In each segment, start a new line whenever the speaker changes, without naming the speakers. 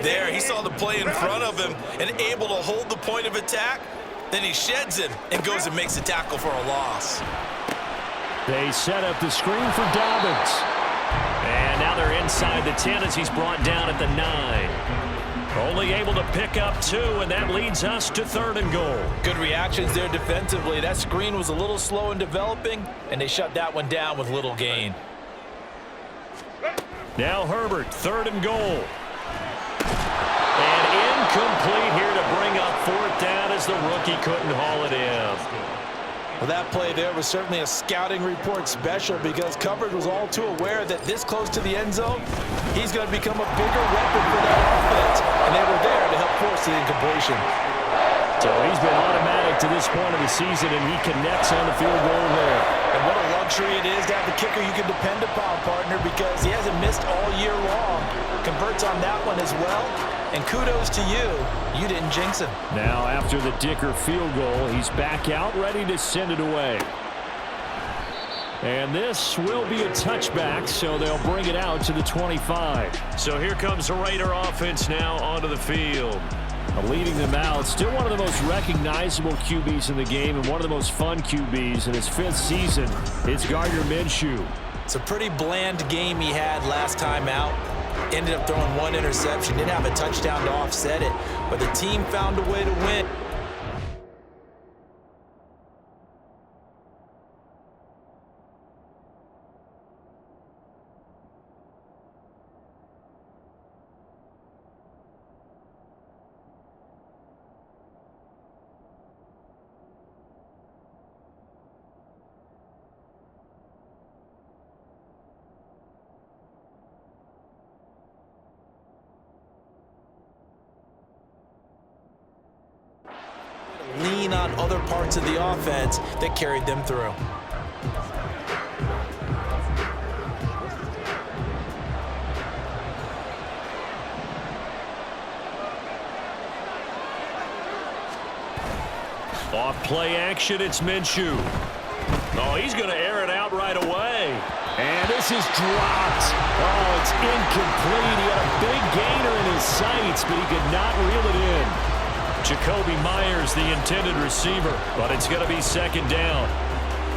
there. He saw the play in front of him and able to hold the point of attack. Then he sheds him and goes and makes a tackle for a loss.
They set up the screen for Dobbins. And now they're inside the 10 as he's brought down at the 9. Only able to pick up 2, and that leads us to 3rd and goal.
Good reactions there defensively. That screen was a little slow in developing, and they shut that one down with little gain.
Now Herbert, 3rd and goal. And incomplete here to bring up 4th down as the rookie couldn't haul it in.
Well, that play there was certainly a scouting report special because coverage was all too aware that this close to the end zone, he's going to become a bigger weapon for that offense, and they were there to help force the incompletion.
So he's been automatic to this point of the season, and he connects on the field goal there.
And what a luxury it is to have the kicker you can depend upon, partner, because he hasn't missed all year long. Converts on that one as well. And kudos to you. You didn't jinx him.
Now, after the Dicker field goal, he's back out, ready to send it away. And this will be a touchback, so they'll bring it out to the 25. So here comes the Raider offense now onto the field. Leading them out, still one of the most recognizable QBs in the game and one of the most fun QBs in his 5th season. It's Gardner Minshew.
It's a pretty bland game he had last time out. Ended up throwing 1 interception. Didn't have a touchdown to offset it, but the team found a way to win. Lean on other parts of the offense that carried them through.
Off play action, it's Minshew. Oh, he's going to air it out right away. And this is dropped. Oh, it's incomplete. He had a big gainer in his sights, but he could not reel it in. Jacoby Myers, the intended receiver, but it's going to be 2nd down.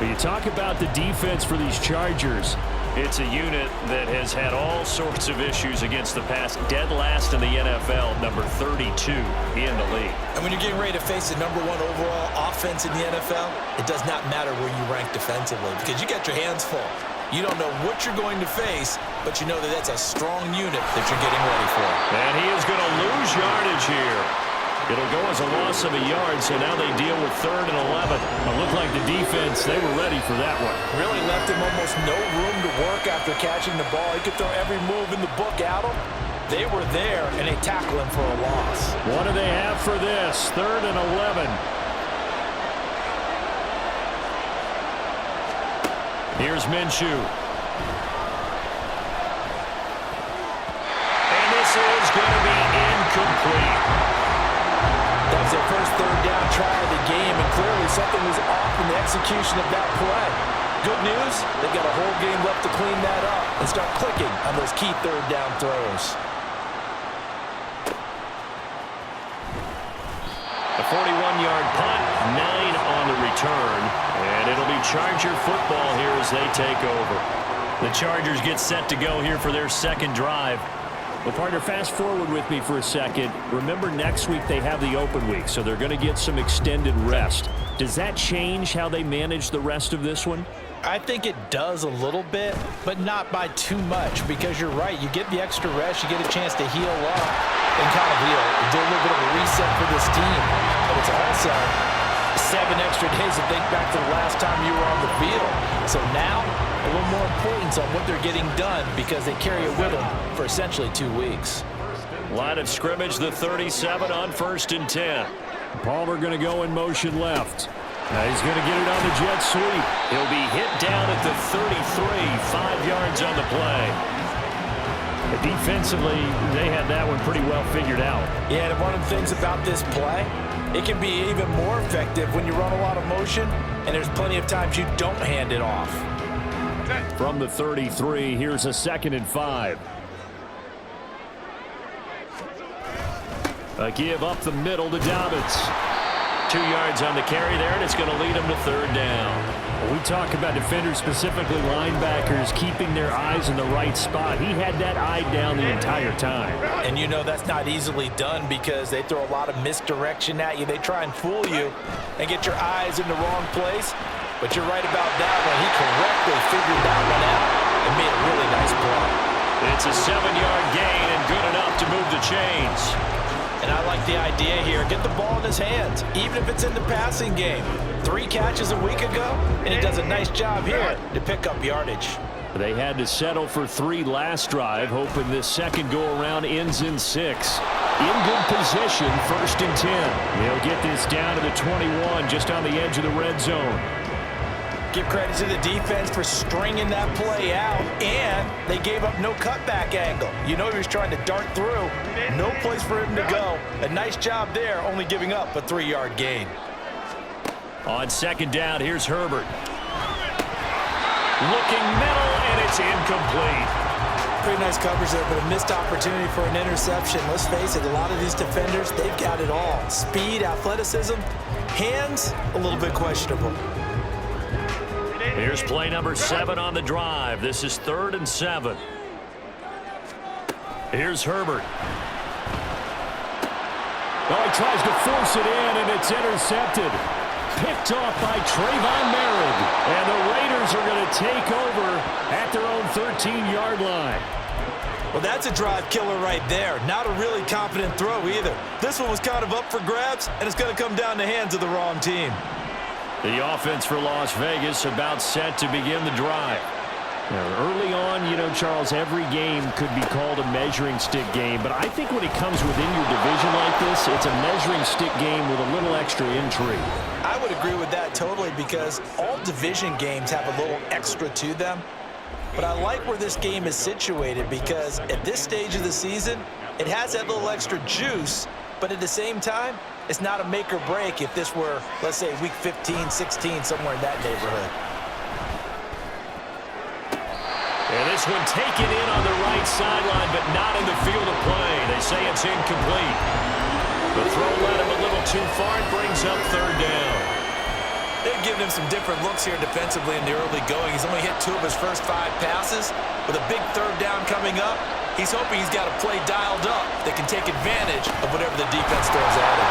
But you talk about the defense for these Chargers. It's a unit that has had all sorts of issues against the pass. Dead last in the NFL, number 32 in the league. And
when you're getting ready to face the number 1 overall offense in the NFL, it does not matter where you rank defensively because you got your hands full. You don't know what you're going to face, but you know that that's a strong unit that you're getting ready for.
And he is going to lose yardage here. It'll go as a loss of a yard, so now they deal with 3rd and 11. It looked like the defense, they were ready for that one.
Really left him almost no room to work after catching the ball. He could throw every move in the book at him. They were there, and they tackle him for a loss.
What do they have for this? 3rd and 11. Here's Minshew. And this is going to be incomplete.
That was their first 3rd down try of the game, and clearly something was off in the execution of that play. Good news, they've got a whole game left to clean that up and start clicking on those key 3rd down throws.
A 41-yard punt, 9 on the return, and it'll be Charger football here as they take over. The Chargers get set to go here for their 2nd drive. Well, partner, fast forward with me for a second. Remember, next week they have the open week, so they're going to get some extended rest. Does that change how they manage the rest of this one?
I think it does a little bit, but not by too much, because you're right. You get the extra rest, you get a chance to heal up and kind of do a little bit of a reset for this team. But it's also 7 extra days to think back to the last time you were on the field. So now, a little more importance on what they're getting done because they carry it with them for essentially 2 weeks.
Line of scrimmage, the 37 on 1st and 10. Palmer going to go in motion left. Now he's going to get it on the jet sweep. He'll be hit down at the 33, 5 yards on the play. But defensively, they had that one pretty well figured out.
Yeah, and one of the things about this play, it can be even more effective when you run a lot of motion, and there's plenty of times you don't hand it off.
From the 33, here's a 2nd and 5. A give up the middle to Dobbins. 2 yards on the carry there, and it's going to lead him to third down.
When we talk about defenders, specifically linebackers, keeping their eyes in the right spot. He had that eye down the entire time.
And you know that's not easily done because they throw a lot of misdirection at you. They try and fool you and get your eyes in the wrong place. But you're right about that one. He correctly figured that one out and made a really nice play.
It's a 7-yard gain and good enough to move the chains.
And I like the idea here. Get the ball in his hands, even if it's in the passing game. 3 catches a week ago, and he does a nice job here to pick up yardage.
They had to settle for 3 last drive, hoping this second go-around ends in 6. In good position, 1st and 10.
They'll get this down to the 21, just on the edge of the red zone.
Give credit to the defense for stringing that play out, and they gave up no cutback angle. You know he was trying to dart through. No place for him to go. A nice job there, only giving up a 3-yard gain.
On second down, here's Herbert. Looking middle, and it's incomplete.
Pretty nice coverage there, but a missed opportunity for an interception. Let's face it, a lot of these defenders, they've got it all. Speed, athleticism, hands, a little bit questionable.
Here's play number 7 on the drive. This is 3rd and 7. Here's Herbert.
Oh, he tries to force it in, and it's intercepted. Picked off by Trayvon Merritt. And the Raiders are going to take over at their own 13-yard line.
Well, that's a drive killer right there. Not a really confident throw either. This one was kind of up for grabs, and it's going to come down the hands of the wrong team.
The offense for Las Vegas about set to begin the drive.
Now, early on, you know, Charles, every game could be called a measuring stick game. But I think when it comes within your division like this, it's a measuring stick game with a little extra intrigue.
I would agree with that totally because all division games have a little extra to them. But I like where this game is situated because at this stage of the season, it has that little extra juice. But at the same time, it's not a make or break if this were, let's say, week 15, 16, somewhere in that neighborhood.
And this one taken in on the right sideline, but not in the field of play. They say it's incomplete. The throw led him a little too far. It brings up 3rd down.
They've given him some different looks here defensively in the early going. He's only hit 2 of his first 5 passes. With a big 3rd down coming up, he's hoping he's got a play dialed up that can take advantage of whatever the defense throws at him.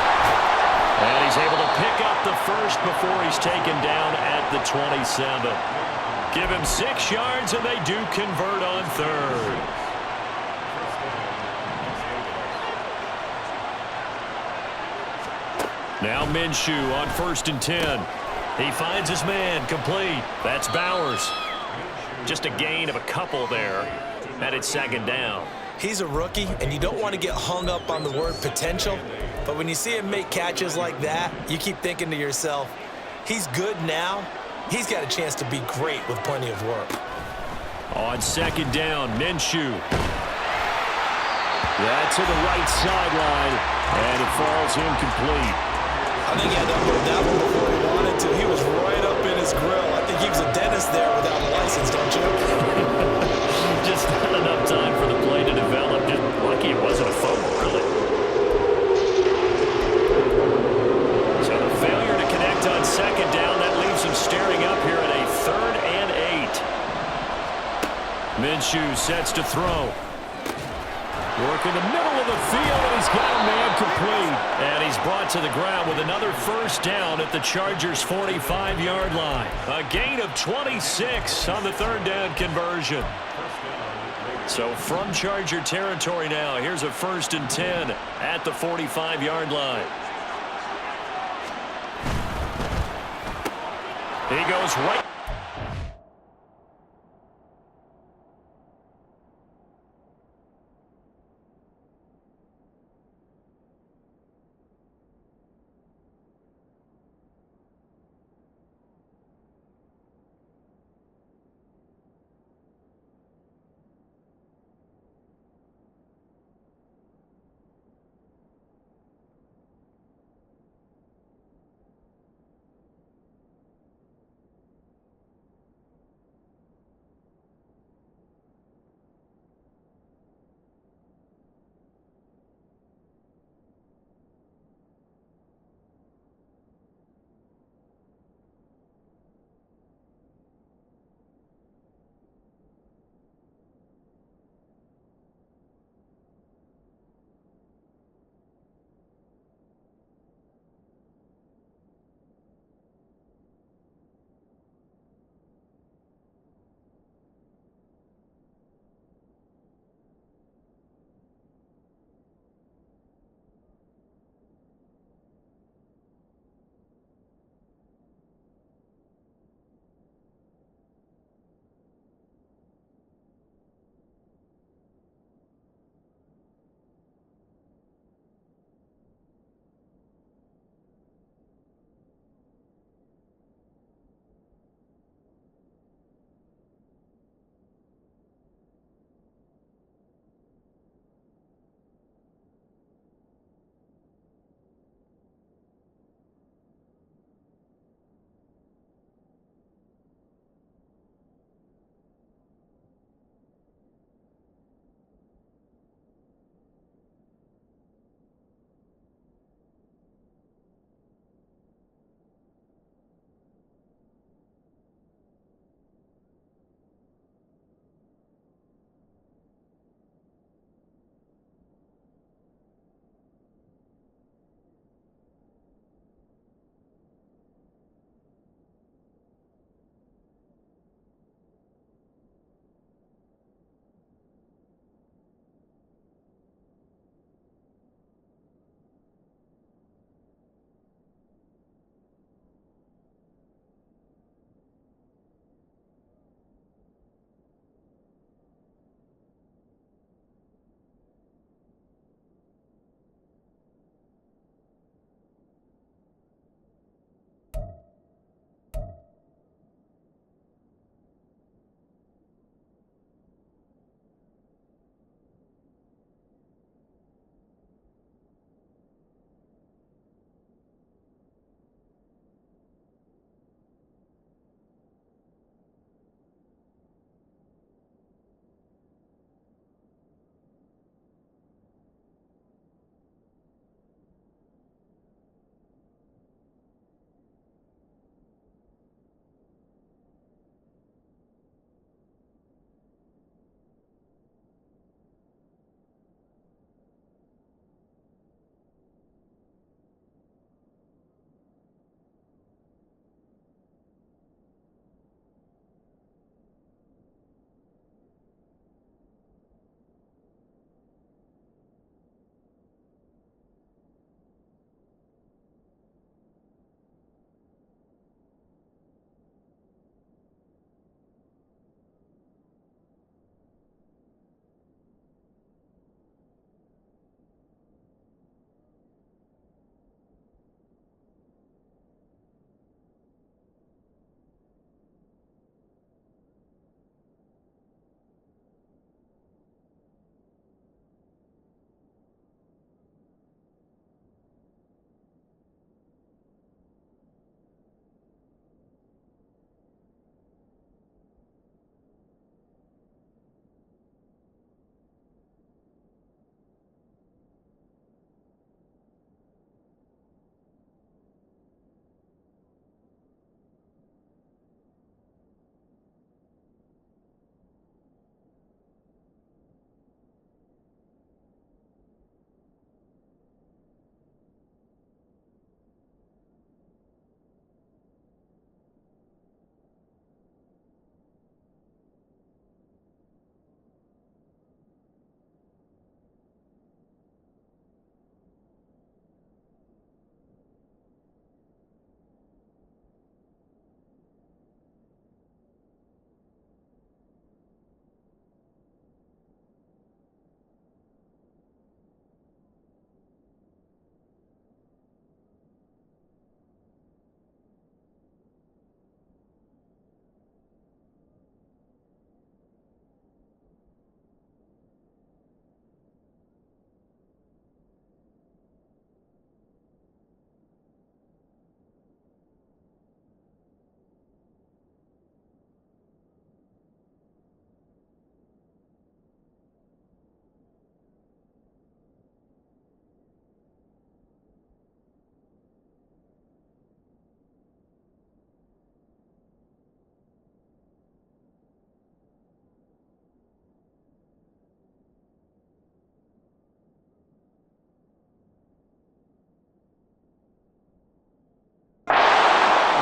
And he's able to pick up the first before he's taken down at the 27. Give him 6 yards, and they do convert on 3rd. Now Minshew on 1st and 10. He finds his man, complete. That's Bowers. Just a gain of a couple there. And it's 2nd down.
He's a rookie, and you don't want to get hung up on the word potential. But when you see him make catches like that, you keep thinking to yourself, he's good now. He's got a chance to be great with plenty of work.
On 2nd down, Minshew.
That's to the right sideline, and it falls incomplete.
I think he had to upload that one before he wanted to. He was right up in his grill. I think he was a dentist there without a license, don't you?
Just not enough time for the play to develop. Just lucky it wasn't a fumble, really. So the failure to connect on 2nd down, that leaves him staring up here at a 3rd and 8. Minshew sets to throw. Work in the middle of the field, and he's got a man complete. And he's brought to the ground with another 1st down at the Chargers' 45-yard line. A gain of 26 on the 3rd down conversion. So from Charger territory now, here's a 1st and 10 at the 45-yard line. He goes right.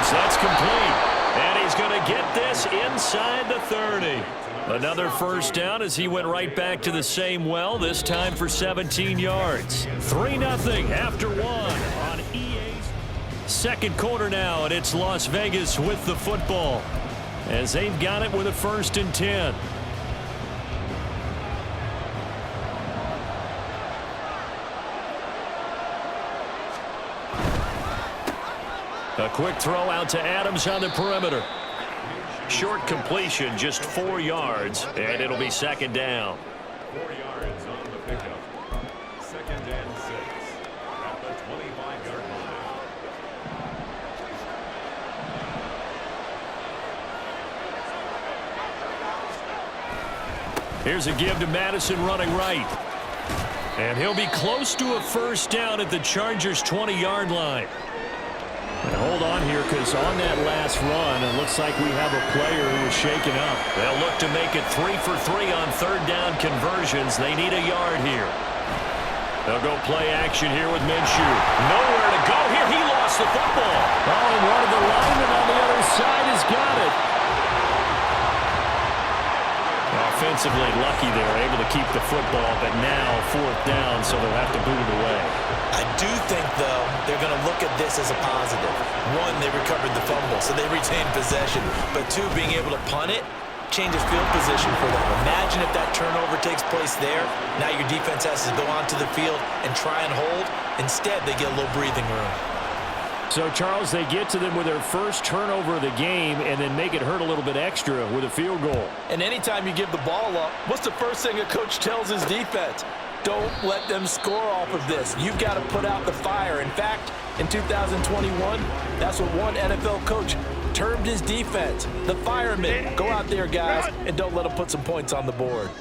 yards. That's complete. And he's going to get this inside the 30. Another first down as he went right back to the same well, this time for 17 yards. 3-0 after one on EA's second quarter now, and it's Las Vegas with the football as they've got it with a 1st and 10. A quick throw out to Adams on the perimeter. Short completion, just 4 yards, and it'll be 2nd down.
4 yards on the pickup. 2nd and 6 at the 25-yard line.
Here's a give to Madison running right. And he'll be close to a first down at the Chargers' 20-yard line.
And hold on here, because on that last run, it looks like we have a player who was shaken up.
They'll look to make it 3 for 3 on 3rd down conversions. They need a yard here. They'll go play action here with Minshew. Nowhere to go here. He lost the football.
Oh, and one of the linemen on the other side has got it.
Offensively lucky they're able to keep the football, but now 4th down, so they'll have to boot it away.
I do think, though, they're going to look at this as a positive. 1, they recovered the fumble, so they retained possession. But 2, being able to punt it changes field position for them. Imagine if that turnover takes place there. Now your defense has to go onto the field and try and hold. Instead, they get a little breathing room.
So, Charles, they get to them with their first turnover of the game and then make it hurt a little bit extra with a field goal.
And anytime you give the ball up, what's the first thing a coach tells his defense? Don't let them score off of this. You've got to put out the fire. In fact, in 2021, that's what one NFL coach termed his defense, the firemen. Go out there, guys, and don't let them put some points on the board.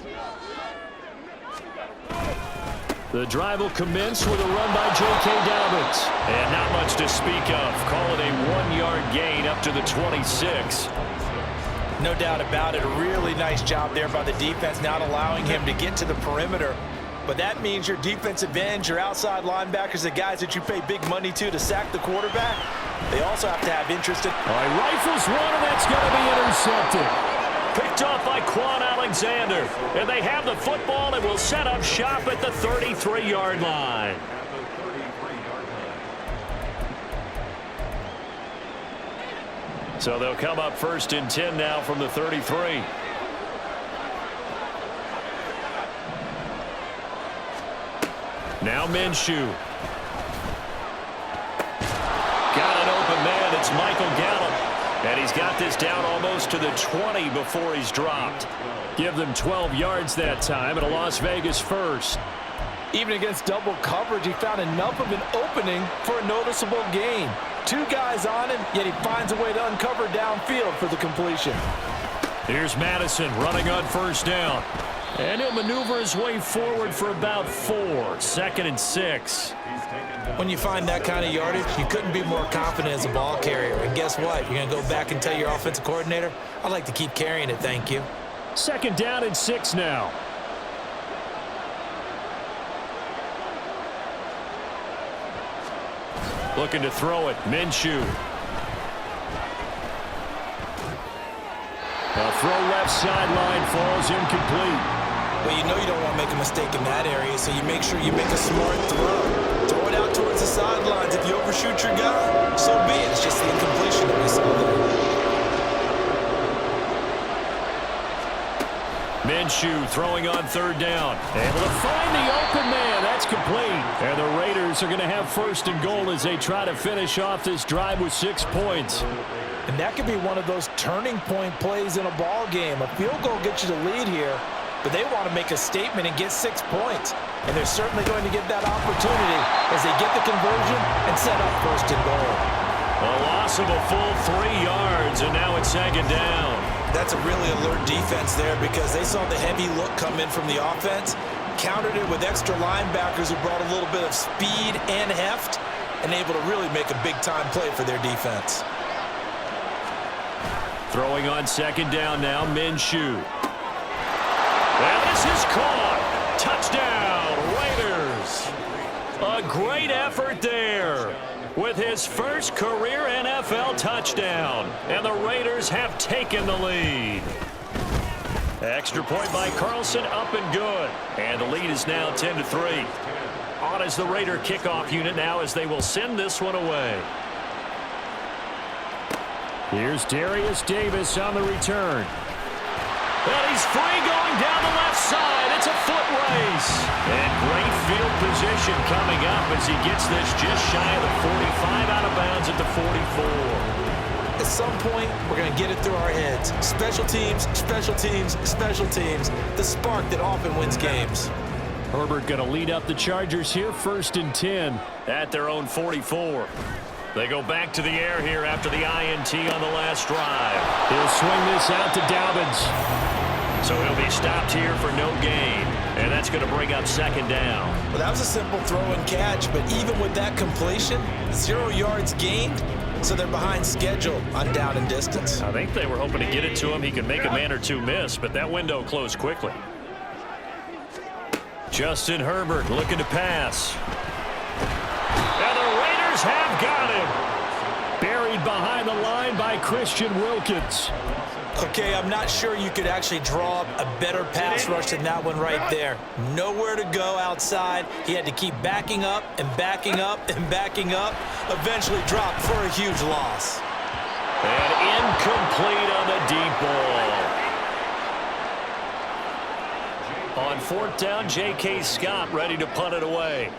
The drive will commence with a run by J.K. Dobbins. And not much to speak of. Call it a 1-yard gain up to the 26.
No doubt about it. A really nice job there by the defense, not allowing him to get to the perimeter. But that means your defensive ends, your outside linebackers, the guys that you pay big money to sack the quarterback, they also have to have interest in.
All right, rifles one, and that's going to be intercepted.
Picked off by Quan Alexander. And they have the football and will set up shop at the 33-yard line. So they'll come up 1st and 10 now from the 33. Now Minshew. Got an open man. It's Michael Gallup. And he's got this down almost to the 20 before he's dropped.
Give them 12 yards that time and a Las Vegas first.
Even against double coverage, he found enough of an opening for a noticeable gain. 2 guys on him, yet he finds a way to uncover downfield for the completion.
Here's Madison running on 1st down. And he'll maneuver his way forward for about 4. 2nd and 6.
When you find that kind of yardage, you couldn't be more confident as a ball carrier. And guess what? You're going to go back and tell your offensive coordinator, I'd like to keep carrying it, thank you.
2nd down and 6 now.
Looking to throw it. Minshew.
A throw left sideline falls incomplete.
Well, you know you don't want to make a mistake in that area, so you make sure you make a smart throw. Throw it out towards the sidelines. If you overshoot your guy, so be it. It's just the incompletion that we saw there.
Minshew throwing on 3rd down. Able to find the open man. That's complete.
And the Raiders are going to have 1st and goal as they try to finish off this drive with 6 points.
And that could be one of those turning point plays in a ball game. A field goal gets you the lead here, but they want to make a statement and get 6 points. And they're certainly going to get that opportunity as they get the conversion and set up 1st and goal.
A loss of a full 3 yards, and now it's 2nd down.
That's a really alert defense there because they saw the heavy look come in from the offense, countered it with extra linebackers who brought a little bit of speed and heft, and able to really make a big-time play for their defense.
Throwing on 2nd down now, Minshew. And this is caught. Touchdown, Raiders. A great effort there with his first career NFL touchdown. And the Raiders have taken the lead. Extra point by Carlson, up and good. And the lead is now 10-3. On as the Raider kickoff unit now as they will send this one away.
Here's Darius Davis on the return.
And he's free going down the left side. It's a foot race. And great field position coming up as he gets this just shy of the 45, out of bounds at the 44.
At some point, we're going to get it through our heads. Special teams, special teams, special teams. The spark that often wins games.
Herbert going to lead up the Chargers here, 1st and 10.
At their own 44. They go back to the air here after the INT on the last drive.
He'll swing this out to Dobbins.
So he'll be stopped here for no gain. And that's going to bring up 2nd down.
Well, that was a simple throw and catch, but even with that completion, 0 yards gained, so they're behind schedule on down and distance.
I think they were hoping to get it to him. He could make a man or two miss, but that window closed quickly. Justin Herbert looking to pass. And the Raiders have got him.
Buried behind the line by Christian Wilkins.
Okay, I'm not sure you could actually draw up a better pass rush than that one right there. Nowhere to go outside. He had to keep backing up and backing up and backing up. Eventually dropped for a huge loss.
And incomplete on the deep ball. On 4th down, J.K. Scott ready to punt it away.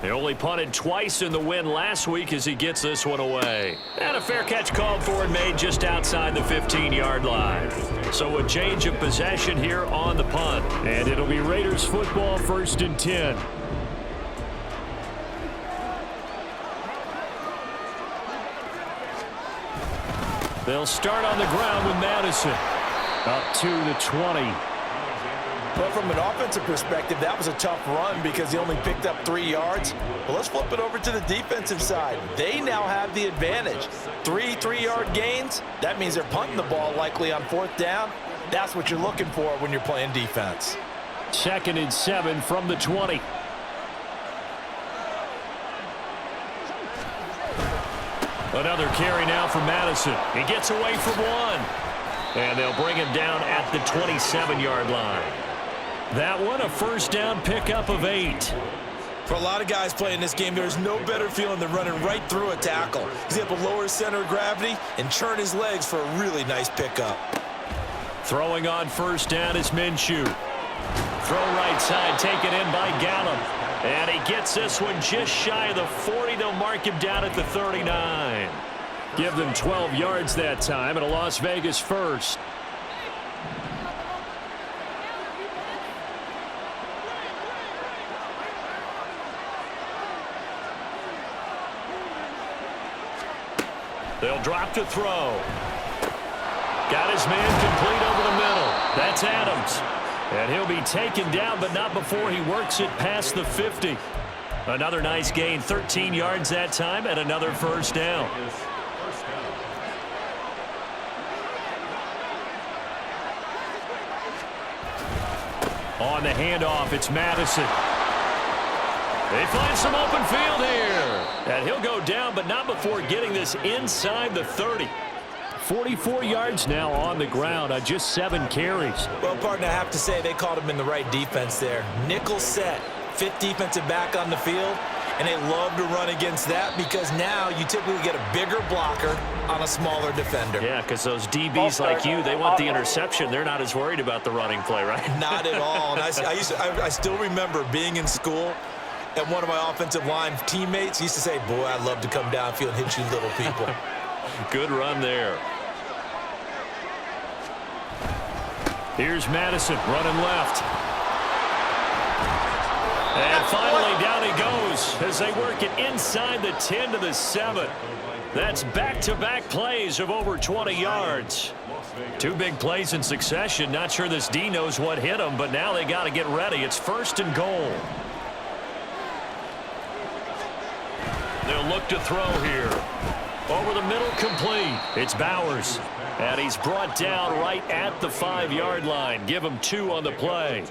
He only punted twice in the win last week as he gets this one away. And a fair catch called for and made just outside the 15-yard line. So a change of possession here on the punt.
And it'll be Raiders football, 1st and 10. They'll start on the ground with Madison. Up to the 20.
But from an offensive perspective, that was a tough run because he only picked up 3 yards. Well, let's flip it over to the defensive side. They now have the advantage. 3 3-yard gains. That means they're punting the ball likely on 4th down. That's what you're looking for when you're playing defense.
2nd and 7 from the 20.
Another carry now for Madison. He gets away from one. And they'll bring him down at the 27-yard line. That one, a 1st down pickup of 8.
For a lot of guys playing this game, there's no better feeling than running right through a tackle. He's able to lower his center of gravity and churn his legs for a really nice pickup.
Throwing on 1st down is Minshew. Throw right side, taken in by Gallup. And he gets this one just shy of the 40. They'll mark him down at the 39.
Give them 12 yards that time, and a Las Vegas 1st.
They'll drop to throw. Got his man complete over the middle. That's Adams. And he'll be taken down, but not before he works it past the 50. Another nice gain, 13 yards that time, and another 1st down. On the handoff, it's Madison. They find some open field here. And he'll go down, but not before getting this inside the 30.
44 yards now on the ground on just 7 carries.
Well, partner, I have to say they called him in the right defense there. Nickel set, 5th defensive back on the field, and they love to run against that because now you typically get a bigger blocker on a smaller defender.
Yeah, because those DBs like you, they want the interception. They're not as worried about the running play, right?
Not at all. And I still remember being in school, and one of my offensive line teammates used to say, boy, I'd love to come downfield and hit you little people.
Good run there. Here's Madison running left. And finally down he goes as they work it inside the 10 to the 7. That's back-to-back plays of over 20 yards. 2 big plays in succession. Not sure this D knows what hit him, but now they got to get ready. It's 1st and goal. They'll look to throw here. Over the middle, complete. It's Bowers.
And he's brought down right at the 5-yard line. Give him 2 on the play.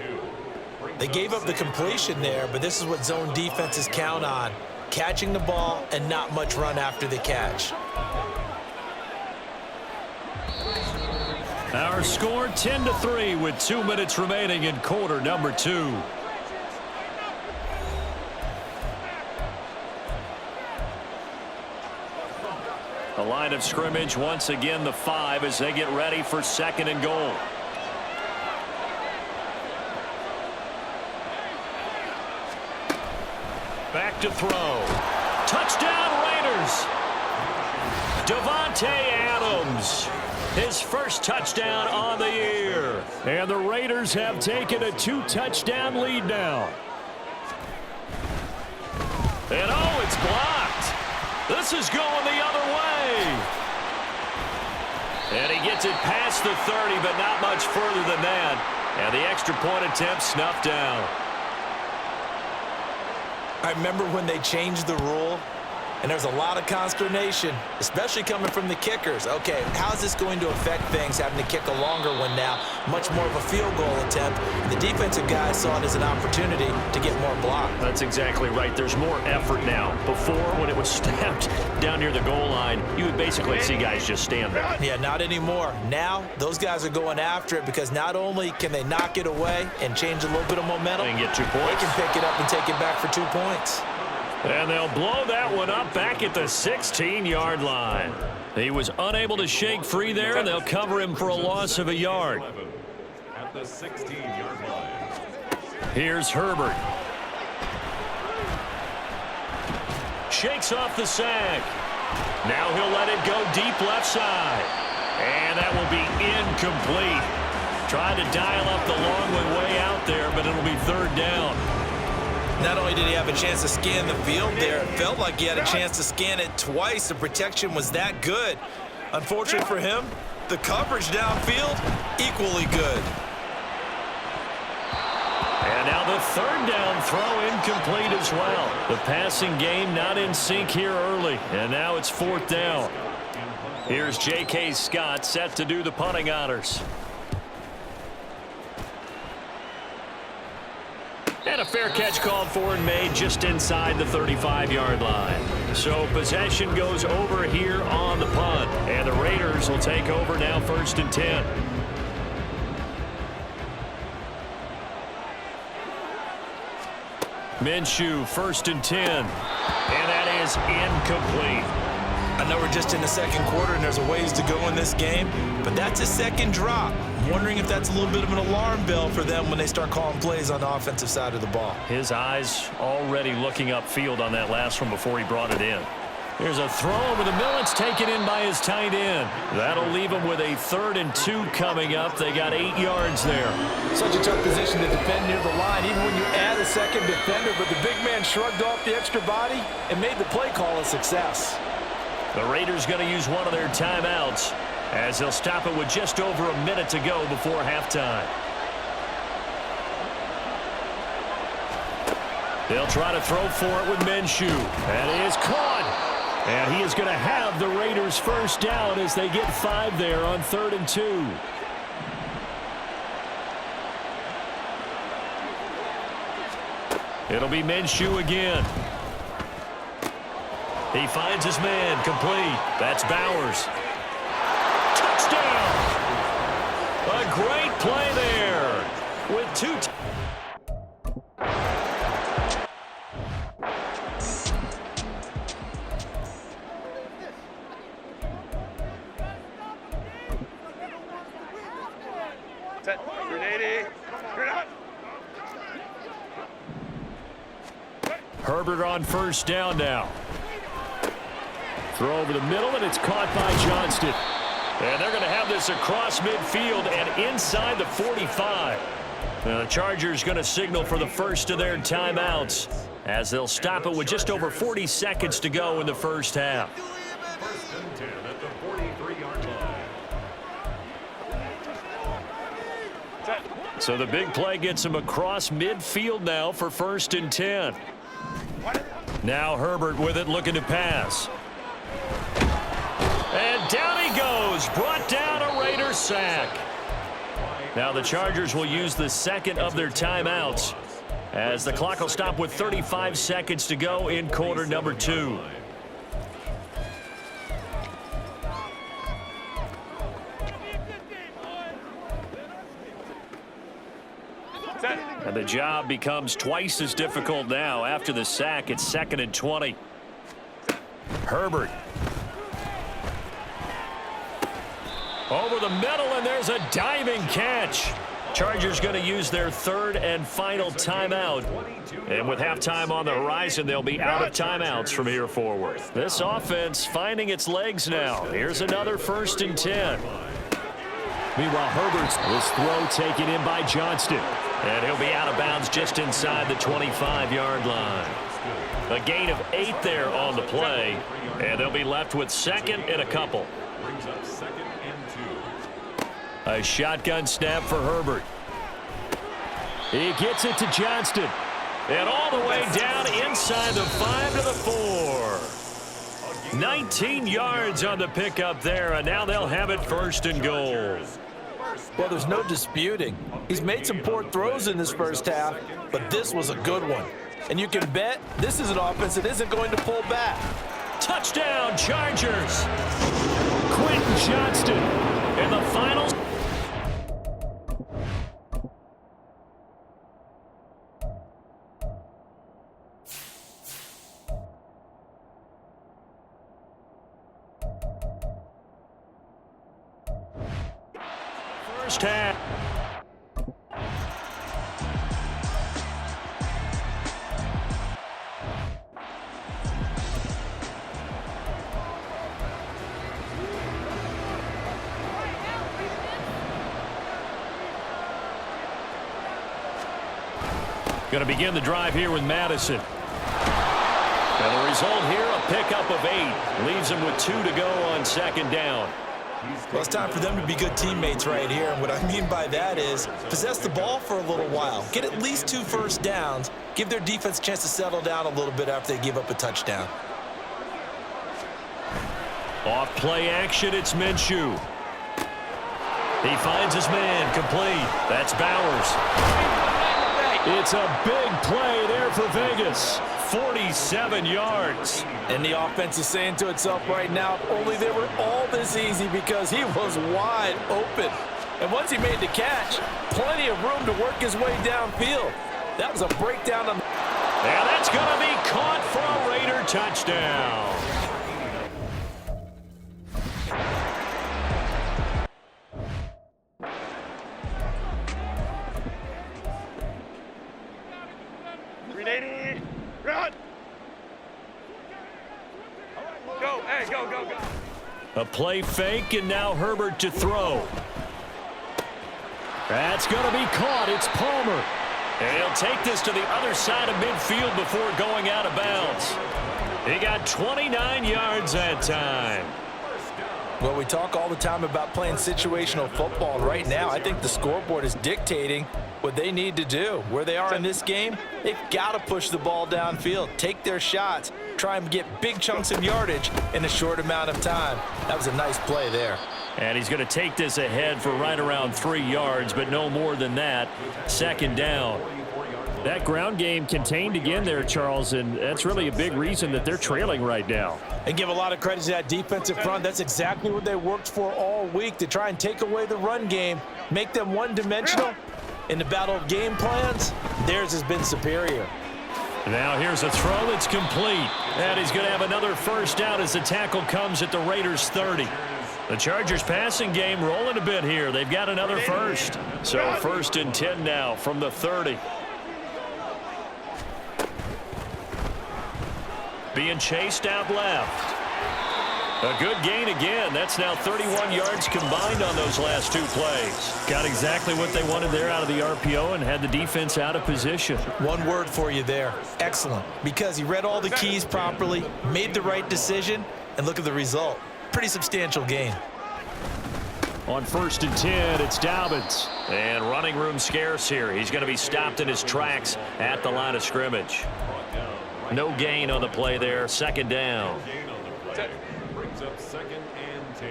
They gave up the completion there, but this is what zone defenses count on. Catching the ball and not much run after the catch.
Our score 10-3 with 2 minutes remaining in quarter number 2. The line of scrimmage once again the 5 as they get ready for 2nd and goal. Back to throw. Touchdown Raiders. Davante Adams. His first touchdown on the year. And the Raiders have taken a 2-touchdown lead now. And oh, it's blocked. This is going the other way. And he gets it past the 30, but not much further than that. And the extra point attempt snuffed down.
I remember when they changed the rule, and there's a lot of consternation, especially coming from the kickers. Okay, how's this going to affect things, having to kick a longer one now, much more of a field goal attempt? The defensive guys saw it as an opportunity to get more block.
That's exactly right. There's more effort now. Before, when it was snapped down near the goal line, you would basically see guys just stand there.
Yeah, not anymore. Now, those guys are going after it because not only can they knock it away and change a little bit of momentum,
and get 2 points.
They can pick it up and take it back for 2 points.
And they'll blow that one up back at the 16-yard line. He was unable to shake free there, and they'll cover him for a loss of a yard.
At the 16-yard line.
Here's Herbert. Shakes off the sack. Now he'll let it go deep left side. And that will be incomplete. Tried to dial up the long one way out there, but it'll be 3rd down.
Not only did he have a chance to scan the field there, it felt like he had a chance to scan it twice. The protection was that good. Unfortunately for him, the coverage downfield, equally good.
And now the 3rd down throw incomplete as well. The passing game not in sync here early, and now it's 4th down. Here's J.K. Scott set to do the punting honors. And a fair catch called for and made just inside the 35-yard line. So possession goes over here on the punt. And the Raiders will take over now 1st and 10. Minshew 1st and 10. And that is incomplete.
I know we're just in the 2nd quarter and there's a ways to go in this game, but that's a 2nd drop. I'm wondering if that's a little bit of an alarm bell for them when they start calling plays on the offensive side of the ball.
His eyes already looking upfield on that last one before he brought it in. Here's a throw over the middle. It's taken in by his tight end. That'll leave him with a 3rd and 2 coming up. They got 8 yards there.
Such a tough position to defend near the line, even when you add a 2nd defender, but the big man shrugged off the extra body and made the play call a success.
The Raiders going to use one of their timeouts as they'll stop it with just over a minute to go before halftime. They'll try to throw for it with Minshew. And it is caught. And he is going to have the Raiders 1st down as they get 5 there on 3rd and 2. It'll be Minshew again. He finds his man, complete. That's Bowers. Touchdown! A great play there with 2. Herbert on 1st down now. Throw over the middle, and it's caught by Johnston. And they're going to have this across midfield and inside the 45. Now the Chargers going to signal for the first of their timeouts as they'll stop it with just over 40 seconds to go in the 1st half.
1st and 10 at the 43-yard line.
So the big play gets him across midfield now for 1st and 10. Now Herbert with it, looking to pass. And down he goes. Brought down a Raider sack. Now the Chargers will use the second of their timeouts as the clock will stop with 35 seconds to go in quarter number 2. And the job becomes twice as difficult now. After the sack, it's 2nd and 20. Herbert. Over the middle, and there's a diving catch. Chargers going to use their 3rd and final timeout. And with halftime on the horizon, they'll be out of timeouts from here forward. This offense finding its legs now. Here's another 1st and 10. Meanwhile, Herbert's this throw taken in by Johnston. And he'll be out of bounds just inside the 25-yard line. A gain of 8 there on the play. And they'll be left with 2nd and a couple.
Brings up 2nd and 2.
A shotgun snap for Herbert. He gets it to Johnston. And all the way down inside the 5 to the 4. 19 yards on the pickup there, and now they'll have it 1st and goal.
Well, there's no disputing. He's made some poor throws in this first half, but this was a good one. And you can bet this is an offense that isn't going to pull back.
Touchdown, Chargers. Quentin Johnston in the final. First half. Going to begin the drive here with Madison. And the result here, a pickup of 8. Leaves them with 2 to go on 2nd down.
Well, it's time for them to be good teammates right here. And what I mean by that is possess the ball for a little while. Get at least 2 first downs. Give their defense a chance to settle down a little bit after they give up a touchdown.
Off play action, it's Minshew. He finds his man, complete. That's Bowers. It's a big play there for Vegas. 47 yards.
And the offense is saying to itself right now, if only they were all this easy, because he was wide open. And once he made the catch, plenty of room to work his way downfield. That was a breakdown. And
that's going to be caught for a Raider touchdown.
Run! Go, hey, go, go, go.
A play fake, and now Herbert to throw. That's going to be caught. It's Palmer. And he'll take this to the other side of midfield before going out of bounds. He got 29 yards that time.
Well, we talk all the time about playing situational football, and right now I think the scoreboard is dictating what they need to do. Where they are in this game, they've got to push the ball downfield, take their shots, try and get big chunks of yardage in a short amount of time. That was a nice play there.
And he's going to take this ahead for right around 3 yards, but no more than that. 2nd down. That ground game contained again there, Charles, and that's really a big reason that they're trailing right now.
And give a lot of credit to that defensive front. That's exactly what they worked for all week, to try and take away the run game, make them one-dimensional. In the battle of game plans, theirs has been superior.
Now here's a throw that's complete. And he's going to have another first down as the tackle comes at the Raiders' 30. The Chargers passing game rolling a bit here. They've got another first. So 1st and 10 now from the 30. Being chased out left. A good gain again. That's now 31 yards combined on those last 2 plays. Got exactly what they wanted there out of the RPO and had the defense out of position.
One word for you there. Excellent. Because he read all the keys properly, made the right decision, and look at the result. Pretty substantial gain.
On 1st and 10, it's Dobbins. And running room scarce here. He's going to be stopped in his tracks at the line of scrimmage. No gain on the play there. 2nd down.
Brings up 2nd and and 10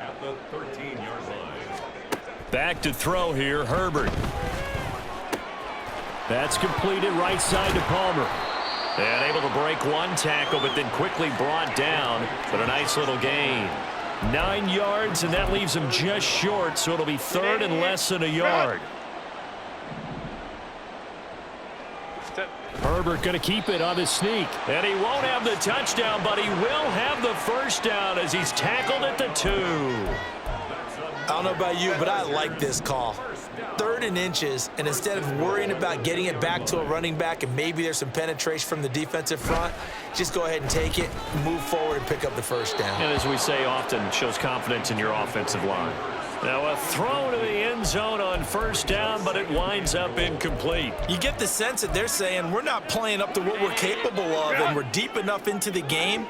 at the 13-yard line.
Back to throw here, Herbert. That's completed right side to Palmer. And able to break one tackle, but then quickly brought down. But a nice little gain. 9 yards, and that leaves him just short, so it'll be third and less than a yard. Herbert going to keep it on the sneak. And he won't have the touchdown, but he will have the first down as he's tackled at the 2.
I don't know about you, but I like this call. 3rd and inches, and instead of worrying about getting it back to a running back and maybe there's some penetration from the defensive front, just go ahead and take it, move forward, and pick up the first down.
And as we say often, shows confidence in your offensive line. Now a throw to the end zone on first down, but it winds up incomplete.
You get the sense that they're saying we're not playing up to what we're capable of, and we're deep enough into the game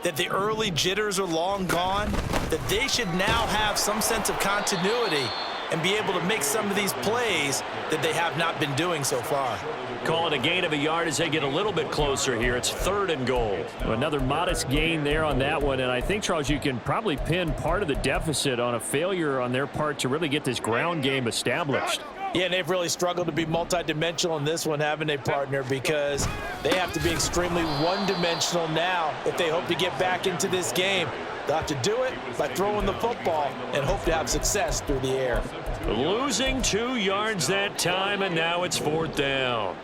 that the early jitters are long gone, that they should now have some sense of continuity and be able to make some of these plays that they have not been doing so far.
Call it a gain of a yard as they get a little bit closer here. It's 3rd and goal. Another modest gain there on that one, and I think, Charles, you can probably pin part of the deficit on a failure on their part to really get this ground game established.
Yeah, and they've really struggled to be multidimensional in this one, haven't they, partner? Because they have to be extremely one-dimensional now if they hope to get back into this game. They'll have to do it by throwing the football and hope to have success through the air.
Losing 2 yards that time, and now it's 4th down.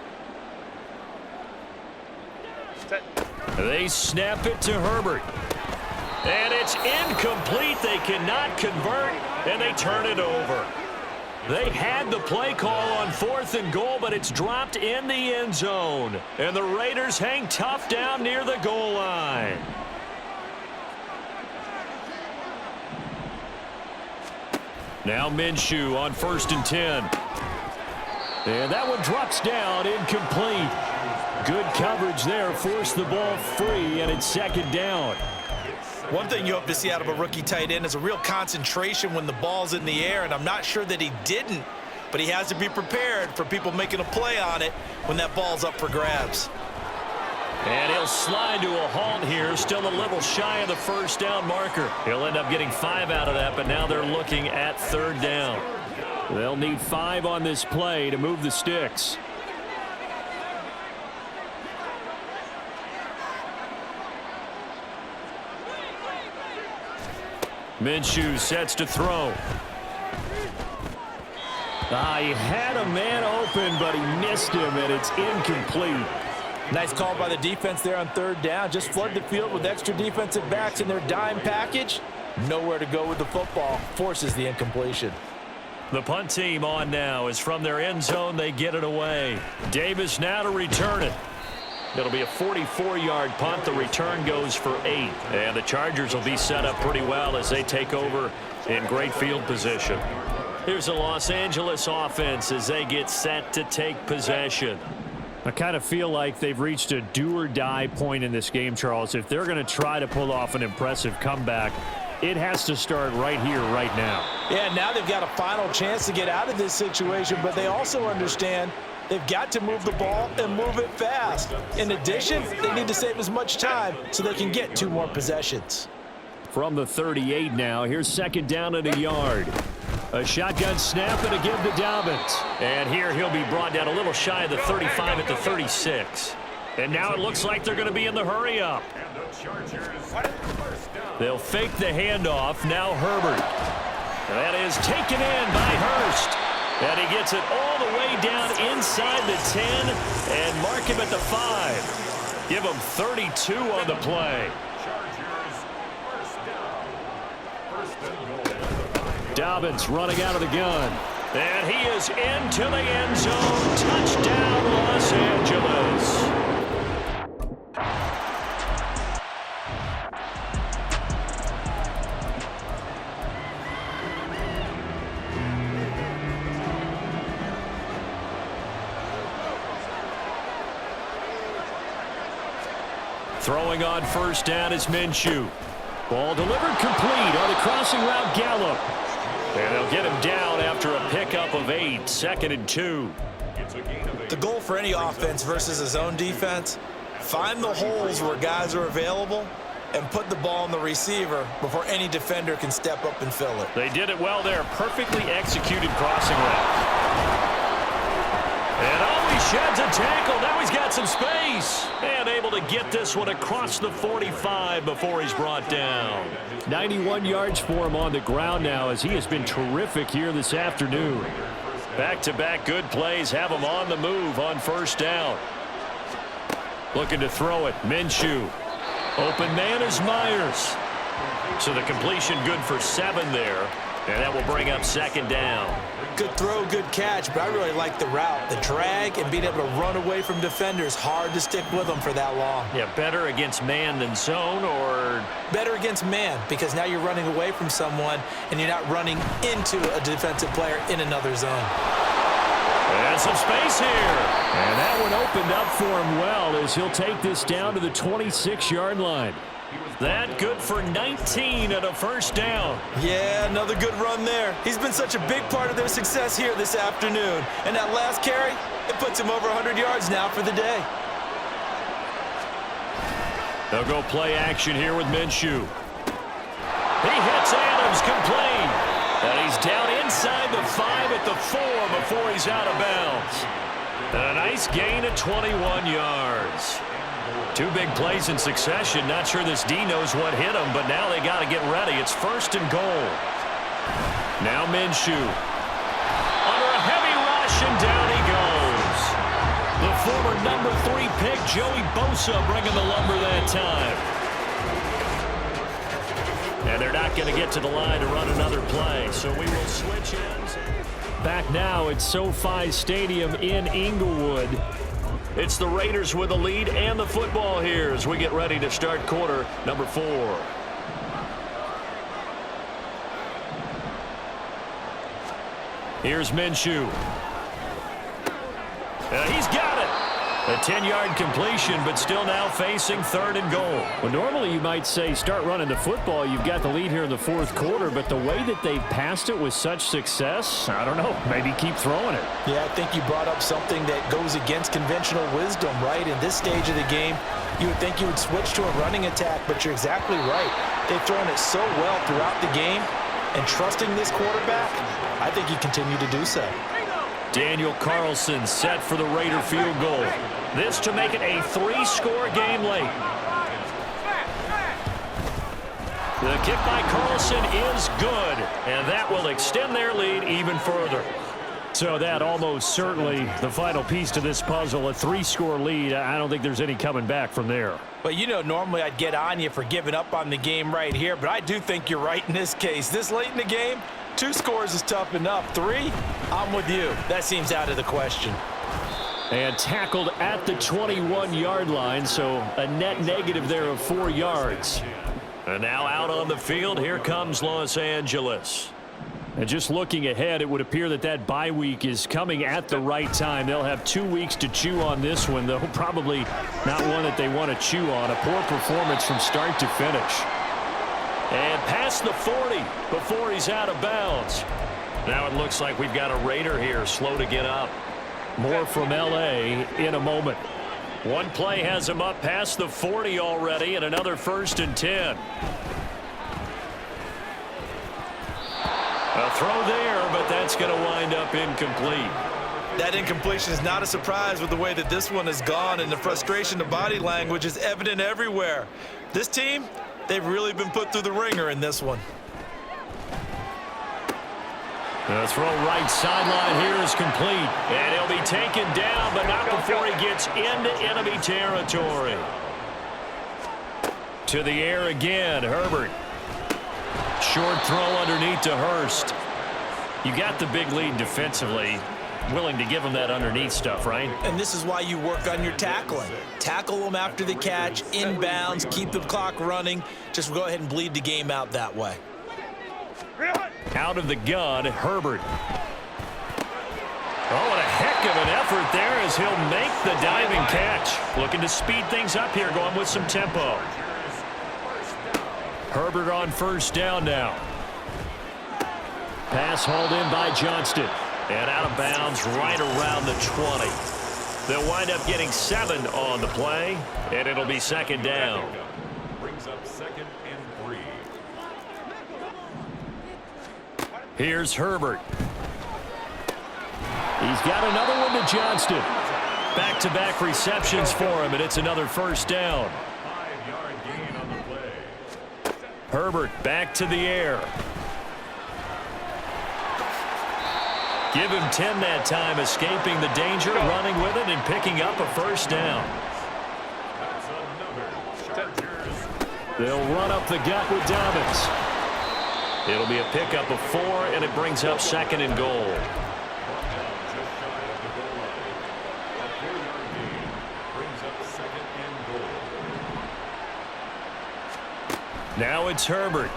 They snap it to Herbert. And it's incomplete. They cannot convert, and they turn it over. They had the play call on 4th and goal, but it's dropped in the end zone. And the Raiders hang tough down near the goal line. Now Minshew on 1st and 10. And that one drops down, incomplete. Good coverage there, forced the ball free, and it's 2nd down.
One thing you hope to see out of a rookie tight end is a real concentration when the ball's in the air, and I'm not sure that he didn't, but he has to be prepared for people making a play on it when that ball's up for grabs.
And he'll slide to a halt here, still a little shy of the first down marker. He'll end up getting 5 out of that, but now they're looking at 3rd down. They'll need 5 on this play to move the sticks. Minshew sets to throw. He had a man open, but he missed him, and it's incomplete.
Nice call by the defense there on 3rd down. Just flood the field with extra defensive backs in their dime package. Nowhere to go with the football. Forces the incompletion.
The punt team on now is from their end zone. They get it away. Davis now to return it. It'll be a 44-yard punt. The return goes for 8. And the Chargers will be set up pretty well as they take over in great field position. Here's the Los Angeles offense as they get set to take possession. I kind of feel like they've reached a do-or-die point in this game, Charles. If they're going to try to pull off an impressive comeback, it has to start right here, right now.
Yeah, now they've got a final chance to get out of this situation, but they also understand they've got to move the ball and move it fast. In addition, they need to save as much time so they can get 2 more possessions.
From the 38 now, here's 2nd down and a yard. A shotgun snap and a give to Dobbins. And here he'll be brought down a little shy of the 35 at the 36. And now it looks like they're going to be in the hurry up. They'll fake the handoff. Now Herbert. That is taken in by Hurst. And he gets it all the way down inside the 10 and mark him at the 5. Give him 32 on the play. Dobbins running out of the gun. And he is into the end zone. Touchdown, Los Angeles. Throwing on 1st down is Minshew. Ball delivered complete on the crossing route, Gallup. And they'll get him down after a pickup of 8, 2nd and 2.
The goal for any offense versus his own defense, find the holes where guys are available and put the ball on the receiver before any defender can step up and fill it.
They did it well there. Perfectly executed crossing route. And he sheds a tackle. Now he's got some space. And able to get this one across the 45 before he's brought down.
91 yards for him on the ground now as he has been terrific here this afternoon.
Back-to-back good plays have him on the move on first down. Looking to throw it. Minshew. Open man is Myers. So the completion good for 7 there. And that will bring up second down.
Good throw, good catch, but I really like the route. The drag and being able to run away from defenders. Hard to stick with them for that long.
Yeah, better against man than zone, or?
Better against man, because now you're running away from someone and you're not running into a defensive player in another zone.
And some space here.
And that one opened up for him well as he'll take this down to the 26-yard line.
That good for 19 and a first down.
Yeah, another good run there. He's been such a big part of their success here this afternoon. And that last carry, it puts him over 100 yards now for the day.
They'll go play action here with Minshew. He hits Adams complete. And he's down inside the 5 at the 4 before he's out of bounds. And a nice gain of 21 yards. 2 big plays in succession. Not sure this D knows what hit him, but now they got to get ready. It's first and goal. Now Minshew. Under a heavy rush, and down he goes. The former number 3 pick, Joey Bosa, bringing the lumber that time. And they're not going to get to the line to run another play, so we will switch ends.
Back now at SoFi Stadium in Inglewood.
It's the Raiders with the lead and the football here as we get ready to start quarter number 4. Here's Minshew. He's got it. A 10-yard completion, but still now facing 3rd and goal.
Well, normally you might say start running the football. You've got the lead here in the 4th quarter, but the way that they've passed it with such success, I don't know, maybe keep throwing it.
Yeah, I think you brought up something that goes against conventional wisdom, right? In this stage of the game, you would think you would switch to a running attack, but you're exactly right. They've thrown it so well throughout the game, and trusting this quarterback, I think you continue to do so.
Daniel Carlson set for the Raider field goal. This to make it a 3-score game late. The kick by Carlson is good, and that will extend their lead even further.
So that almost certainly the final piece to this puzzle, a 3-score lead. I don't think there's any coming back from there.
But you know, normally I'd get on you for giving up on the game right here, but I do think you're right in this case. This late in the game, 2 scores is tough enough. 3, I'm with you. That seems out of the question.
And tackled at the 21-yard line, so a net negative there of 4 yards.
And now out on the field, here comes Los Angeles.
And just looking ahead, it would appear that that bye week is coming at the right time. They'll have 2 weeks to chew on this one, though probably not one that they want to chew on. A poor performance from start to finish.
And past the 40 before he's out of bounds. Now it looks like we've got a Raider here, slow to get up.
More from L.A. in a moment.
One play has him up past the 40 already, and another 1st and 10. A throw there, but that's going to wind up incomplete.
That incompletion is not a surprise with the way that this one has gone, and the frustration of body language is evident everywhere. This team, they've really been put through the ringer in this one.
The throw right sideline here is complete. And he'll be taken down, but not before he gets into enemy territory. To the air again, Herbert. Short throw underneath to Hurst. You got the big lead defensively. Willing to give him that underneath stuff, right?
And this is why you work on your tackling. Tackle them after the catch, inbounds, keep the clock running. Just go ahead and bleed the game out that way.
Out of the gun, Herbert. Oh, what a heck of an effort there as he'll make the diving catch. Looking to speed things up here, going with some tempo. Herbert on first down now.
Pass hauled in by Johnston.
And out of bounds right around the 20. They'll wind up getting 7 on the play, and it'll be second down.
brings up 2nd and 3.
Here's Herbert. He's got another one to Johnston. Back-to-back receptions for him, and it's another first down.
5-yard gain on the play.
Herbert back to the air. Give him 10 that time, escaping the danger, running with it, and picking up a first down.
That's another Chargers.
They'll run up the gut with Dobbins. It'll be a pickup of 4, and it brings up 2nd and goal.
Just shy of the goal line. A 4-yard gain brings up 2nd and goal.
Now it's Herbert.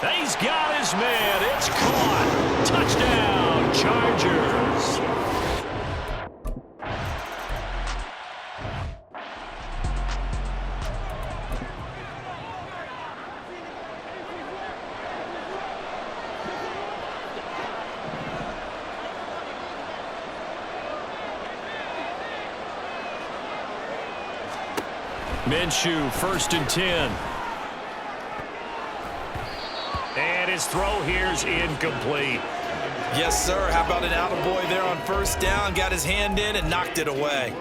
He's got his man. It's caught. Touchdown, Chargers. Minshew, 1st and 10. And his throw here's incomplete.
Yes, sir. How about an attaboy there on first down? Got his hand in and knocked it away.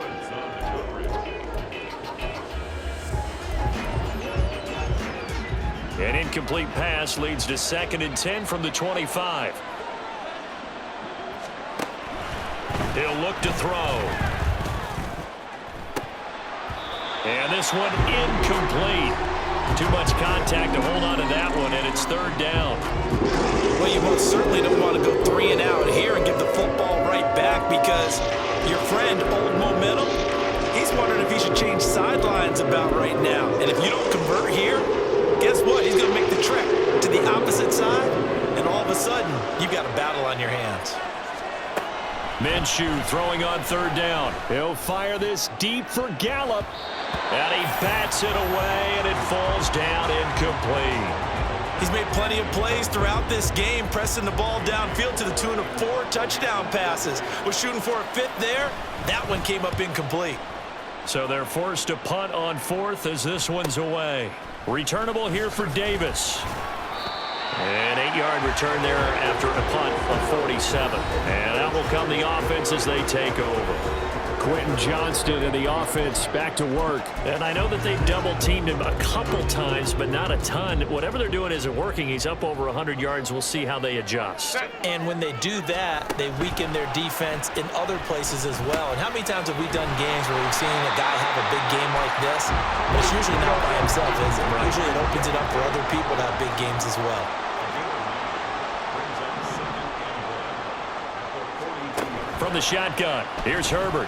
An incomplete pass leads to 2nd and 10 from the 25. He'll look to throw. And this one incomplete. Too much contact to hold on to that one, and it's 3rd down.
Well, you most certainly don't want to go 3 and out here and give the football right back, because your friend, Old Momentum, he's wondering if he should change sidelines about right now. And if you don't convert here, guess what? He's going to make the trek to the opposite side, and all of a sudden, you've got a battle on your hands.
Minshew throwing on 3rd down. He'll fire this deep for Gallup. And he bats it away, and it falls down incomplete.
He's made plenty of plays throughout this game, pressing the ball downfield to the tune of 4 touchdown passes. Was shooting for a 5th there. That one came up incomplete.
So they're forced to punt on 4th as this one's away. Returnable here for Davis. An 8-yard return there after a punt of 47. And out will come the offense as they take over. Quentin Johnston and the offense back to work. And I know that they've double-teamed him a couple times, but not a ton. Whatever they're doing isn't working. He's up over 100 yards. We'll see how they adjust.
And when they do that, they weaken their defense in other places as well. And how many times have we done games where we've seen a guy have a big game like this? But it's usually not by himself, is it? Usually it opens it up for other people to have big games as well.
From the shotgun, here's Herbert.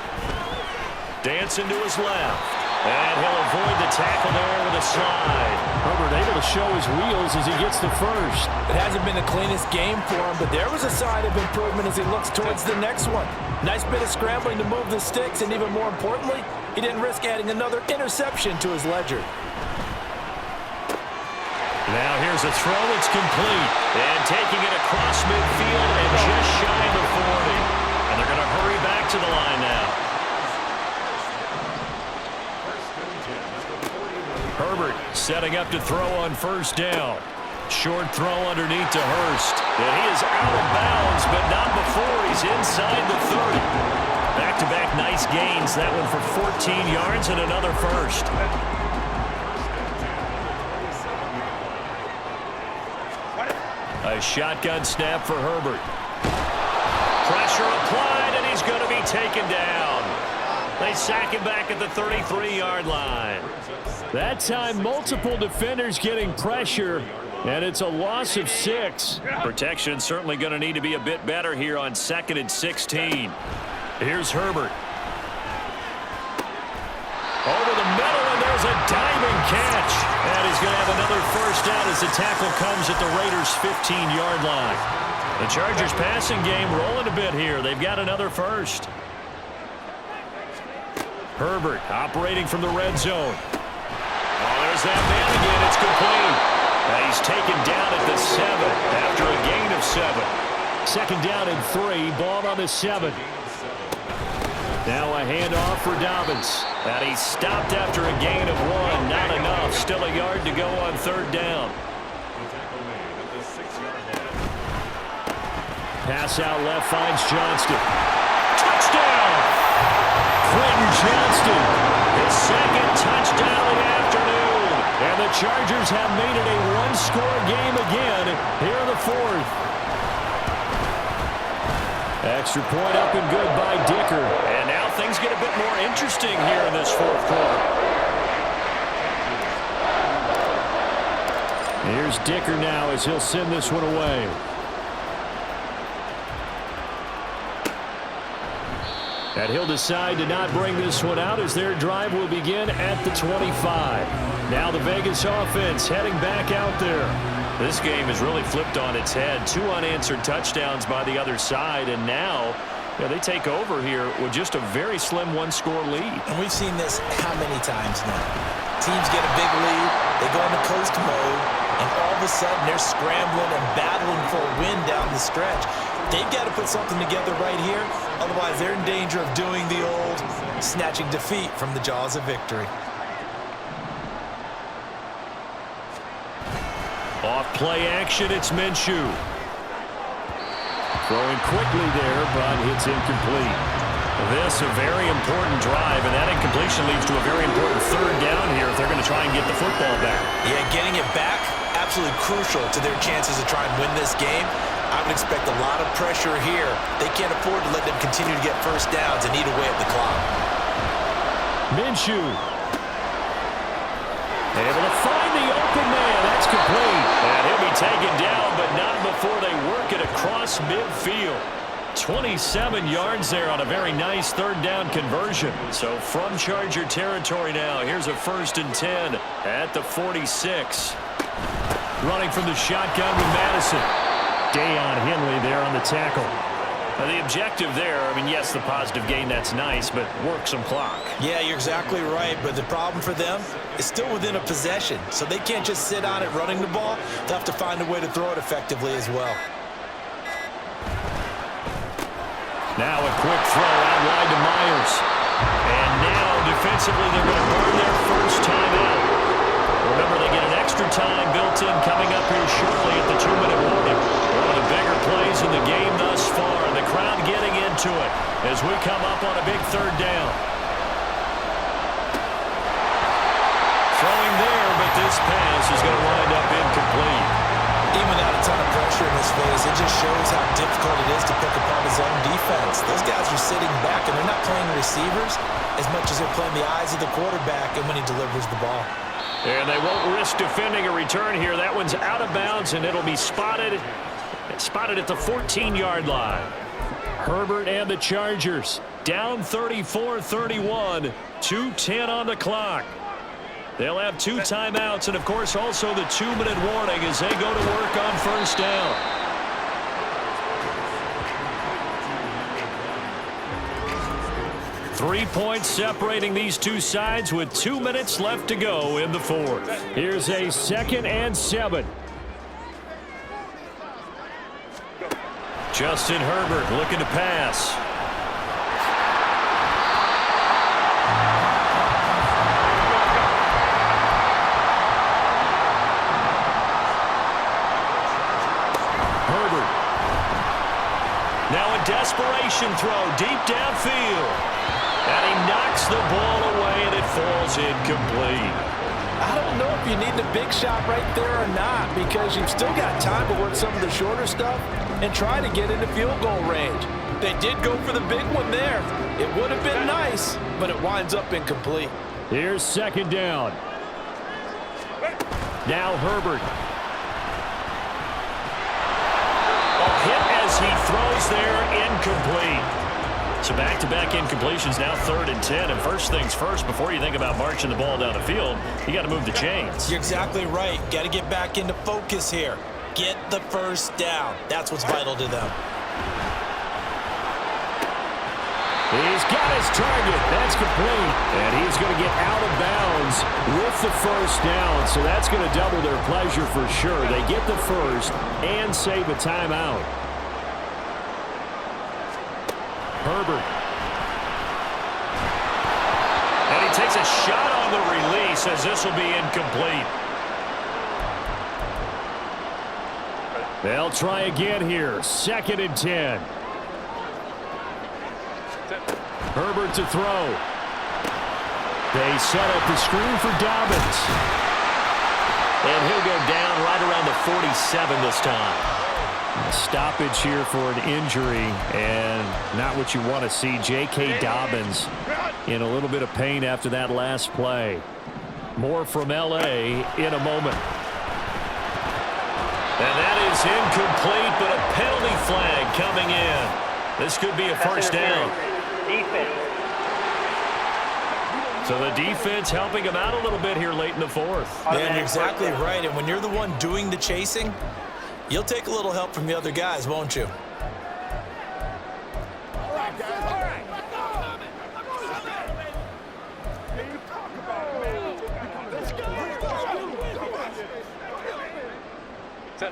Dancing to his left. And he'll avoid the tackle there with a slide. Herbert able to show his wheels as he gets the first.
It hasn't been the cleanest game for him, but there was a sign of improvement as he looks towards the next one. Nice bit of scrambling to move the sticks, and even more importantly, he didn't risk adding another interception to his ledger.
Now here's a throw that's complete. And taking it across midfield and just shy of the 40. And they're going to hurry back to the line now. Herbert setting up to throw on first down. Short throw underneath to Hurst. And he is out of bounds, but not before he's inside the 30. Back-to-back nice gains. That one for 14 yards and another first. A shotgun snap for Herbert. Pressure applied, and he's going to be taken down. They sack him back at the 33-yard line. That time, multiple defenders getting pressure, and it's a loss of 6. Protection certainly going to need to be a bit better here on 2nd and 16. Here's Herbert. Over the middle, and there's a diving catch. And he's going to have another first down as the tackle comes at the Raiders' 15-yard line. The Chargers passing game rolling a bit here. They've got another first. Herbert operating from the red zone. Oh, there's that man again. It's complete. And he's taken down at the 7 after a gain of 7. 2nd down and 3. Ball on the 7. Now a handoff for Dobbins.
And he stopped after a gain of 1. Not enough. Still a yard to go on third down.
Pass out left finds Johnston. Touchdown! Quentin Johnston, his second touchdown of the afternoon. And the Chargers have made it a one-score game again here in the fourth. Extra point up and good by Dicker.
And now things get a bit more interesting here in this fourth quarter.
Here's Dicker now as he'll send this one away. And he'll decide to not bring this one out as their drive will begin at the 25. Now the Vegas offense heading back out there.
This game has really flipped on its head. 2 unanswered touchdowns by the other side, and now they take over here with just a very slim one-score lead.
And we've seen this how many times now? Teams get a big lead, they go into coast mode, and all of a sudden they're scrambling and battling for a win down the stretch. They've got to put something together right here, otherwise they're in danger of doing the old snatching defeat from the jaws of victory.
Off play action, it's Minshew. Throwing quickly there, but it's incomplete.
This a very important drive, and that incompletion leads to a very important third down here if they're going to try and get the football back.
Yeah, getting it back, absolutely crucial to their chances to try and win this game. I would expect a lot of pressure here. They can't afford to let them continue to get first downs and eat away at the clock.
Minshew. Able to find the open man. That's complete.
And he'll be taken down, but not before they work it across midfield. 27 yards there on a very nice third down conversion. So from Charger territory now, here's a 1st and 10 at the 46.
Running from the shotgun with Madison. Dayon Henley there on the tackle.
The objective there, I mean, yes, the positive gain, that's nice, but work some clock.
Yeah, you're exactly right, but the problem for them is still within a possession, so they can't just sit on it running the ball. They'll have to find a way to throw it effectively as well.
Now a quick throw out wide to Myers.
And now defensively they're going to burn their first time out. Remember, they get an extra time built in coming up here shortly at the 2-minute warning. One of the bigger plays in the game thus far, and the crowd getting into it as we come up on a big third down. Throwing there, but this pass is going to wind up incomplete.
Even without a ton of pressure in his face, it just shows how difficult it is to pick apart his own defense. Those guys are sitting back, and they're not playing receivers as much as they're playing the eyes of the quarterback and when he delivers the ball.
And they won't risk defending a return here. That one's out of bounds, and it'll be spotted at the 14-yard line.
Herbert and the Chargers
down 34-31, 2:10 on the clock. They'll have 2 timeouts and, of course, also the 2-minute warning as they go to work on first down. Three points separating these two sides with 2 minutes left to go in the fourth.
Here's a 2nd and 7.
Justin Herbert looking to pass. Desperation throw deep downfield. And he knocks the ball away, and it falls incomplete.
I don't know if you need the big shot right there or not, because you've still got time to work some of the shorter stuff and try to get into field goal range. They did go for the big one there. It would have been nice, but it winds up incomplete.
Here's 2nd down. Now Herbert.
Hit as he throws there, incomplete. So back-to-back incompletions, now 3rd and 10. And first things first, before you think about marching the ball down the field, you got to move the chains.
You're exactly right. Got to get back into focus here. Get the first down. That's what's vital to them.
He's got his target. That's complete. And he's going to get out of bounds with the first down. So that's going to double their pleasure for sure. They get the first and save a timeout. Herbert.
he takes a shot on the release as this will be incomplete. They'll try again here. 2nd and 10. Herbert to throw. They set up the screen for Dobbins. And he'll go down right around the 47 this time. A stoppage here for an injury, and not what you want to see. J.K. Dobbins in a little bit of pain after that last play. More from L.A. in a moment. And that is incomplete, but a penalty flag coming in. This could be a first down. So the defense helping him out a little bit here late in the 4th.
Yeah, you're exactly right. And when you're the one doing the chasing, you'll take a little help from the other guys, won't you?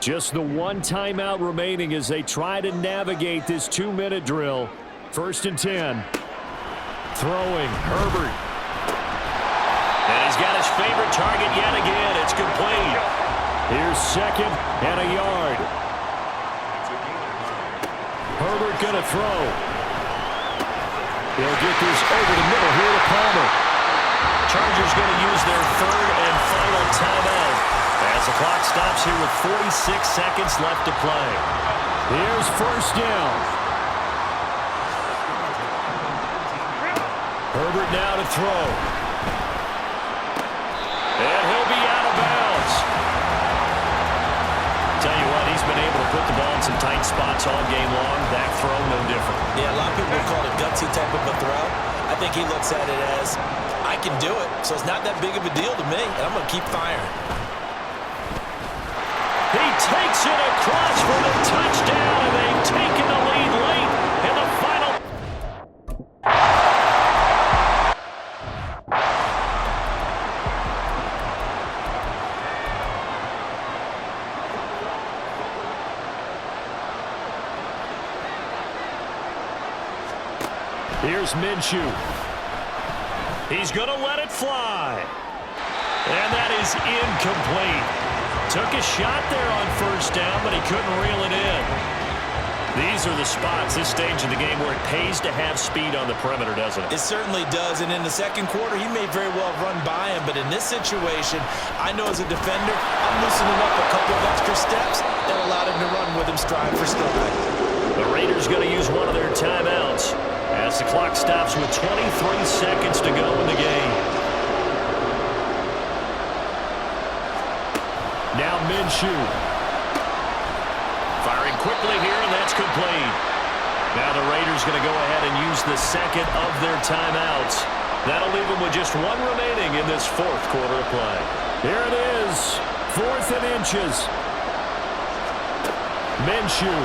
Just the one timeout remaining as they try to navigate this 2-minute drill. 1st and 10. Throwing, Herbert.
And he's got his favorite target yet again. It's complete.
Here's 2nd and a yard. Herbert gonna throw. They'll get this over the middle here to Palmer.
Chargers going to use their 3rd and final timeout as the clock stops here with 46 seconds left to play.
Here's 1st down. Herbert now to throw.
And he'll be out of bounds. Tell you what, he's been able to put the ball in some tight spots all game long. That throw, no different.
Yeah, a lot of people call it a gutsy type of a throw. I think he looks at it as, I can do it, so it's not that big of a deal to me, and I'm going to keep firing.
He takes it across for the touchdown, and they've taken the lead late in the final.
Here's Minshew.
He's going to let it fly. And that is incomplete. Took a shot there on 1st down, but he couldn't reel it in. These are the spots, this stage of the game, where it pays to have speed on the perimeter, doesn't it?
It certainly does, and in the 2nd quarter, he may very well run by him, but in this situation, I know as a defender, I'm loosening up a couple of extra steps that allowed him to run with him stride for stride.
The Raiders going to use one of their timeouts as the clock stops with 23 seconds to go in the game.
Now Minshew.
Firing quickly here, and that's complete. Now the Raiders going to go ahead and use the 2nd of their timeouts. That'll leave them with just one remaining in this 4th quarter of play.
Here it is. 4th and inches. Minshew.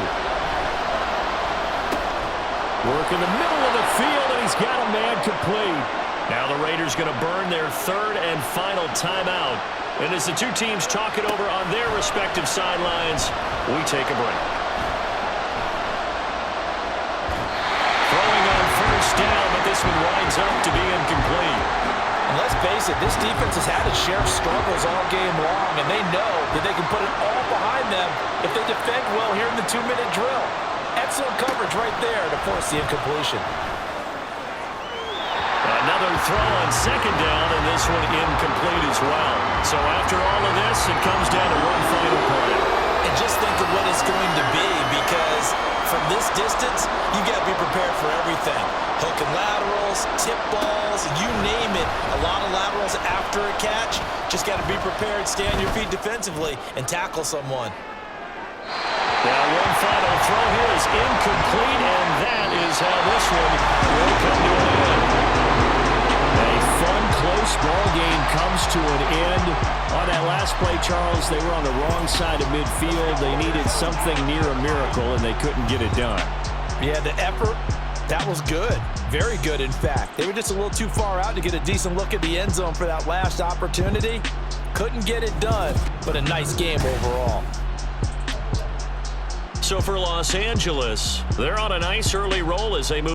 Work in the middle of the field, and he's got a man complete.
Now the Raiders going to burn their 3rd and final timeout. And as the two teams talk it over on their respective sidelines, we take a break. Throwing on 1st down, but this one winds up to be incomplete.
And let's face it, this defense has had its share of struggles all game long, and they know that they can put it all behind them if they defend well here in the 2-minute drill. Excellent coverage right there to force the incompletion.
Another throw on 2nd down, and this one incomplete as well. So after all of this, it comes down to one final play.
And just think of what it's going to be, because from this distance, you got to be prepared for everything. Hook and laterals, tip balls, you name it. A lot of laterals after a catch. Just got to be prepared, stay on your feet defensively, and tackle someone.
Now one final throw here is incomplete, and that is how this one will come to an end.
A fun, close ball game comes to an end. On that last play, Charles, they were on the wrong side of midfield. They needed something near a miracle, and they couldn't get it done.
Yeah, the effort, that was good. Very good, in fact. They were just a little too far out to get a decent look at the end zone for that last opportunity. Couldn't get it done, but a nice game overall.
So for Los Angeles, they're on a nice early roll as they move.